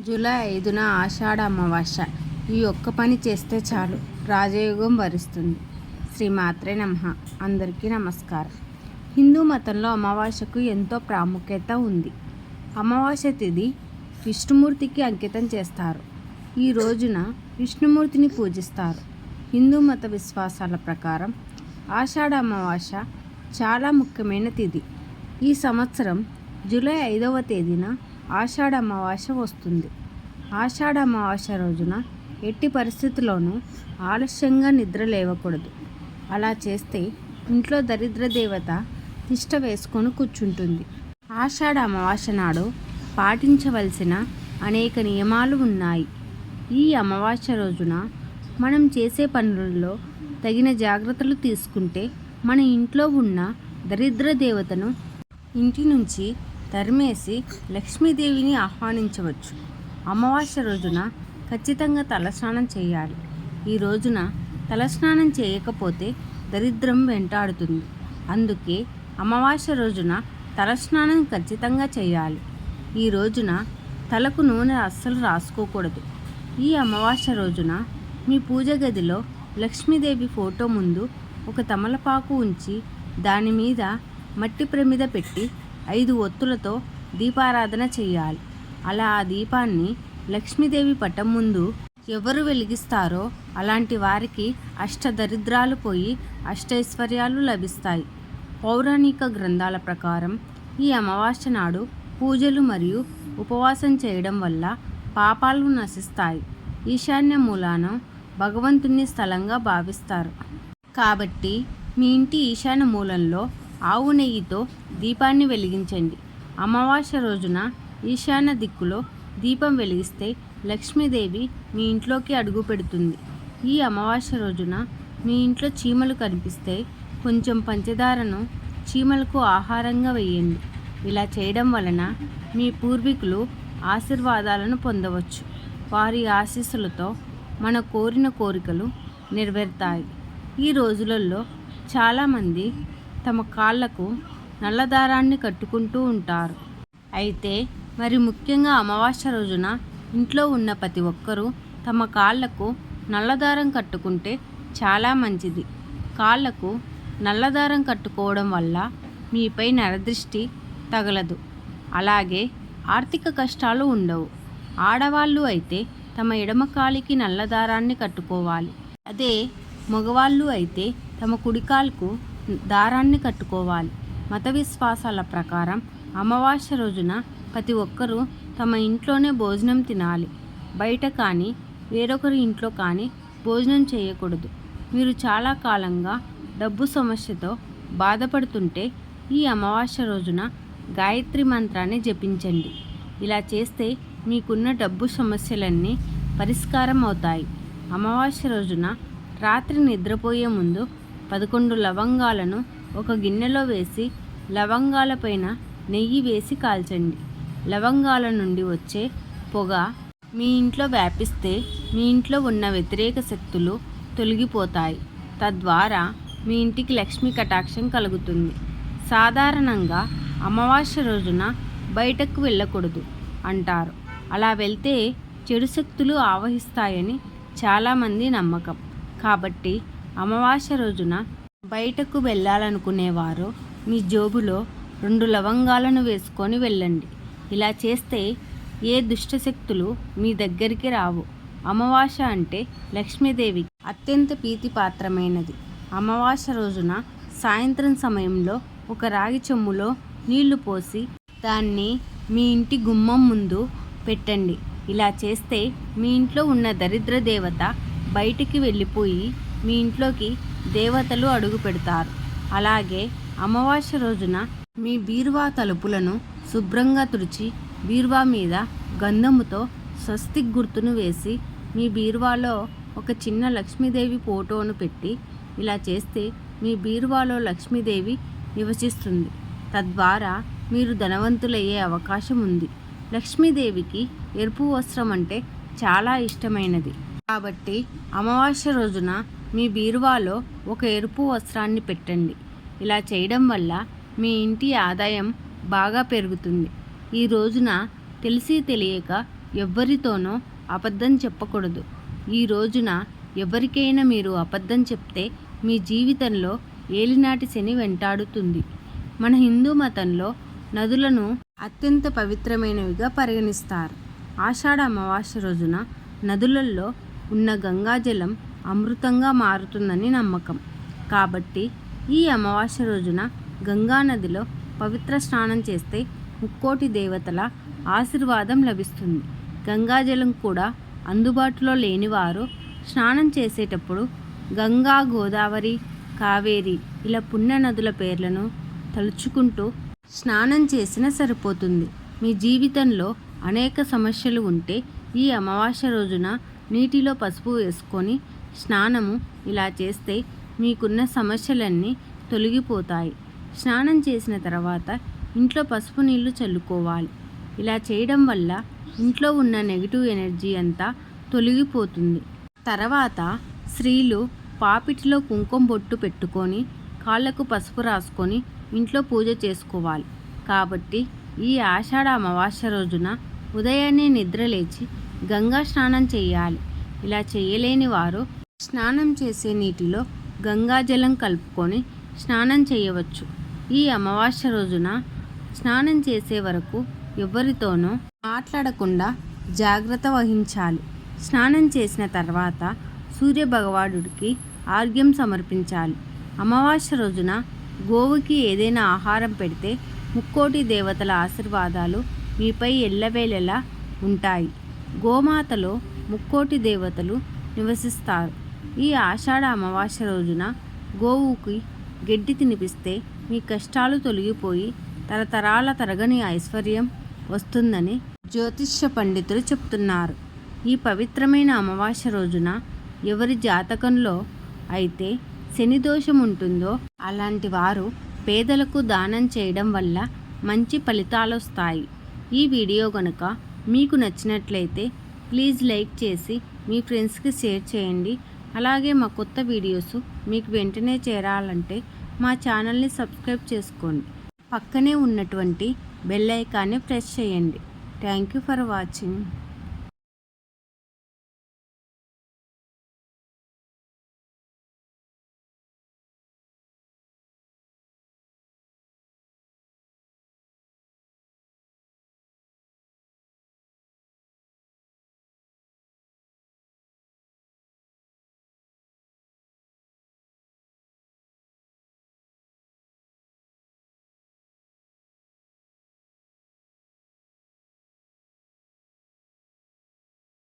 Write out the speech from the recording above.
July 5న ఆషాఢ అమావాస్య. ఈ ఒక్క పని చేస్తే చాలు రాజయోగం వరిస్తుంది. శ్రీమాత్రే నమః. అందరికీ నమస్కారం. హిందూ మతంలో అమావాస్యకు ఎంతో ప్రాముఖ్యత ఉంది. అమావాస్య తిథి విష్ణుమూర్తికి అంకితం చేస్తారు. ఈ రోజున విష్ణుమూర్తిని పూజిస్తారు. హిందూ మత విశ్వాసాల ప్రకారం ఆషాఢ అమావాస్య చాలా ముఖ్యమైన తిథి. ఈ సంవత్సరం జూలై 5వ తేదీన ఆషాఢ అమావాస్య వస్తుంది. ఆషాఢ అమావాస్య రోజున ఎట్టి పరిస్థితుల్లోనూ ఆలస్యంగా నిద్ర లేవకూడదు. అలా చేస్తే ఇంట్లో దరిద్ర దేవత తిష్ట వేసుకొని కూర్చుంటుంది. ఆషాఢ అమావాస్య నాడు పాటించవలసిన అనేక నియమాలు ఉన్నాయి. ఈ అమావాస్య రోజున మనం చేసే పనులలో తగిన జాగ్రత్తలు తీసుకుంటే మన ఇంట్లో ఉన్న దరిద్ర దేవతను ఇంటి నుంచి తరిమేసి లక్ష్మీదేవిని ఆహ్వానించవచ్చు. అమావాస్య రోజున ఖచ్చితంగా తలస్నానం చేయాలి. ఈ రోజున తలస్నానం చేయకపోతే దరిద్రం వెంటాడుతుంది. అందుకే అమావాస్య రోజున తలస్నానం ఖచ్చితంగా చేయాలి. ఈ రోజున తలకు నూనె అస్సలు రాసుకోకూడదు. ఈ అమావాస్య రోజున మీ పూజ గదిలో లక్ష్మీదేవి ఫోటో ముందు ఒక తమలపాకు ఉంచి దాని మీద మట్టి ప్రమిద పెట్టి 5 ఒత్తులతో దీపారాధన చేయాలి. అలా ఆ దీపాన్ని లక్ష్మీదేవి పటం ముందు ఎవరు వెలిగిస్తారో అలాంటి వారికి అష్టదరిద్రాలు పోయి అష్టైశ్వర్యాలు లభిస్తాయి. పౌరాణిక గ్రంథాల ప్రకారం ఈ అమావాస్య నాడు పూజలు మరియు ఉపవాసం చేయడం వల్ల పాపాలు నశిస్తాయి. ఈశాన్య మూలాన భగవంతుని స్థలంగా భావిస్తారు. కాబట్టి మీ ఇంటి ఈశాన్య మూలంలో ఆవు నెయ్యితో దీపాన్ని వెలిగించండి. అమావాస్య రోజున ఈశాన్య దిక్కులో దీపం వెలిగిస్తే లక్ష్మీదేవి మీ ఇంట్లోకి అడుగు పెడుతుంది. ఈ అమావాస్య రోజున మీ ఇంట్లో చీమలు కనిపిస్తే కొంచెం పంచదారను చీమలకు ఆహారంగా వేయండి. ఇలా చేయడం వలన మీ పూర్వీకులు ఆశీర్వాదాలను పొందవచ్చు. వారి ఆశీస్సులతో మన కోరిన కోరికలు నెరవేరుతాయి. ఈ రోజులలో చాలామంది తమ కాళ్లకు నల్లదారాన్ని కట్టుకుంటూ ఉంటారు. అయితే మరి ముఖ్యంగా అమావాస్య రోజున ఇంట్లో ఉన్న ప్రతి ఒక్కరూ తమ కాళ్లకు నల్లదారం కట్టుకుంటే చాలా మంచిది. కాళ్లకు నల్లదారం కట్టుకోవడం వల్ల మీపై నరదృష్టి తగలదు. అలాగే ఆర్థిక కష్టాలు ఉండవు. ఆడవాళ్ళు అయితే తమ ఎడమ కాలికి నల్లదారాన్ని కట్టుకోవాలి. అదే మగవాళ్ళు అయితే తమ కుడికాలకు దారాన్ని కట్టుకోవాలి. మత విశ్వాసాల ప్రకారం అమావాస్య రోజున ప్రతి ఒక్కరూ తమ ఇంట్లోనే భోజనం తినాలి. బయట కానీ వేరొకరి ఇంట్లో కానీ భోజనం చేయకూడదు. మీరు చాలా కాలంగా డబ్బు సమస్యతో బాధపడుతుంటే ఈ అమావాస్య రోజున గాయత్రి మంత్రాన్ని జపించండి. ఇలా చేస్తే మీకున్న డబ్బు సమస్యలన్నీ పరిష్కారం అవుతాయి. అమావాస్య రోజున రాత్రి నిద్రపోయే ముందు 11 లవంగాలను ఒక గిన్నెలో వేసి లవంగాలపైన నెయ్యి వేసి కాల్చండి. లవంగాల నుండి వచ్చే పొగ మీ ఇంట్లో వ్యాపిస్తే మీ ఇంట్లో ఉన్న వ్యతిరేక శక్తులు తొలగిపోతాయి. తద్వారా మీ ఇంటికి లక్ష్మీ కటాక్షం కలుగుతుంది. సాధారణంగా అమావాస్య రోజున బయటకు వెళ్ళకూడదు అంటారు. అలా వెళ్తే చెడు శక్తులు ఆవహిస్తాయని చాలామంది నమ్మకం. కాబట్టి అమావాస్య రోజున బయటకు వెళ్ళాలనుకునేవారు మీ జోబులో 2 లవంగాలను వేసుకొని వెళ్ళండి. ఇలా చేస్తే ఏ దుష్టశక్తులు మీ దగ్గరికి రావు. అమావాస్య అంటే లక్ష్మీదేవికి అత్యంత ప్రీతిపాత్రమైనది. అమావాస్య రోజున సాయంత్రం సమయంలో ఒక రాగి చెంబులో నీళ్లు పోసి దాన్ని మీ ఇంటి గుమ్మం ముందు పెట్టండి. ఇలా చేస్తే మీ ఇంట్లో ఉన్న దరిద్ర దేవత బయటికి వెళ్ళిపోయి మీ ఇంట్లోకి దేవతలు అడుగు పెడతారు. అలాగే అమావాస్య రోజున మీ బీరువా తలుపులను శుభ్రంగా తుడిచి బీరువా మీద గంధముతో స్వస్తిక్ గుర్తును వేసి మీ బీరువాలో ఒక చిన్న లక్ష్మీదేవి ఫోటోను పెట్టి ఇలా చేస్తే మీ బీరువాలో లక్ష్మీదేవి నివసిస్తుంది. తద్వారా మీరు ధనవంతులయ్యే అవకాశం ఉంది. లక్ష్మీదేవికి ఎరుపు వస్త్రం అంటే చాలా ఇష్టమైనది. కాబట్టి అమావాస్య రోజున మీ బీరువాలో ఒక ఎరుపు వస్త్రాన్ని పెట్టండి. ఇలా చేయడం వల్ల మీ ఇంటి ఆదాయం బాగా పెరుగుతుంది. ఈ రోజున తెలిసి తెలియక ఎవ్వరితోనో అబద్ధం చెప్పకూడదు. ఈ రోజున ఎవరికైనా మీరు అబద్ధం చెప్తే మీ జీవితంలో ఏలినాటి శని వెంటాడుతుంది. మన హిందూ మతంలో నదులను అత్యంత పవిత్రమైనవిగా పరిగణిస్తారు. ఆషాఢ అమావాస్య రోజున నదులలో ఉన్న గంగాజలం అమృతంగా మారుతుందని నమ్మకం. కాబట్టి ఈ అమావాస్య రోజున గంగా నదిలో పవిత్ర స్నానం చేస్తే ముక్కోటి దేవతల ఆశీర్వాదం లభిస్తుంది. గంగాజలం కూడా అందుబాటులో లేనివారు స్నానం చేసేటప్పుడు గంగా, గోదావరి, కావేరి ఇలా పుణ్య నదుల పేర్లను తలుచుకుంటూ స్నానం చేసినా సరిపోతుంది. మీ జీవితంలో అనేక సమస్యలు ఉంటే ఈ అమావాస్య రోజున నీటిలో పసుపు వేసుకొని స్నానము ఇలా చేస్తే మీకున్న సమస్యలన్నీ తొలగిపోతాయి. స్నానం చేసిన తర్వాత ఇంట్లో పసుపు నీళ్లు చల్లుకోవాలి. ఇలా చేయడం వల్ల ఇంట్లో ఉన్న నెగిటివ్ ఎనర్జీ అంతా తొలగిపోతుంది. తర్వాత స్త్రీలు పాపిటిలో కుంకుమ బొట్టు పెట్టుకొని కాళ్ళకు పసుపు రాసుకొని ఇంట్లో పూజ చేసుకోవాలి. కాబట్టి ఈ ఆషాఢ అమావాస్య రోజున ఉదయాన్నే నిద్రలేచి గంగా స్నానం చేయాలి. ఇలా చేయలేని వారు స్నానం చేసే నీటిలో గంగాజలం కలుపుకొని స్నానం చేయవచ్చు. ఈ అమావాస్య రోజున స్నానం చేసే వరకు ఎవరితోనూ మాట్లాడకుండా జాగ్రత్త వహించాలి. స్నానం చేసిన తర్వాత సూర్య భగవానుడికి ఆర్ఘ్యం సమర్పించాలి. అమావాస్య రోజున గోవుకి ఏదైనా ఆహారం పెడితే ముక్కోటి దేవతల ఆశీర్వాదాలు మీపై ఎల్లవేళలా ఉంటాయి. గోమాతలో ముక్కోటి దేవతలు నివసిస్తారు. ఈ ఆషాఢ అమావాస్య రోజున గోవుకి గడ్డి తినిపిస్తే మీ కష్టాలు తొలగిపోయి తరతరాల తరగని ఐశ్వర్యం వస్తుందని జ్యోతిష్య పండితులు చెప్తున్నారు. ఈ పవిత్రమైన అమావాస్య రోజున ఎవరి జాతకంలో అయితే శని దోషం ఉంటుందో అలాంటి వారు పేదలకు దానం చేయడం వల్ల మంచి ఫలితాలు వస్తాయి. ఈ వీడియో కనుక మీకు నచ్చినట్లయితే ప్లీజ్ లైక్ చేసి మీ ఫ్రెండ్స్కి షేర్ చేయండి. అలాగే మా కొత్త వీడియోస్ మీకు వెంటనే చేరాలంటే మా ఛానల్ని సబ్స్క్రైబ్ చేసుకోండి. పక్కనే ఉన్నటువంటి బెల్ ఐకాన్ని ప్రెస్ చేయండి. Thank you for watching.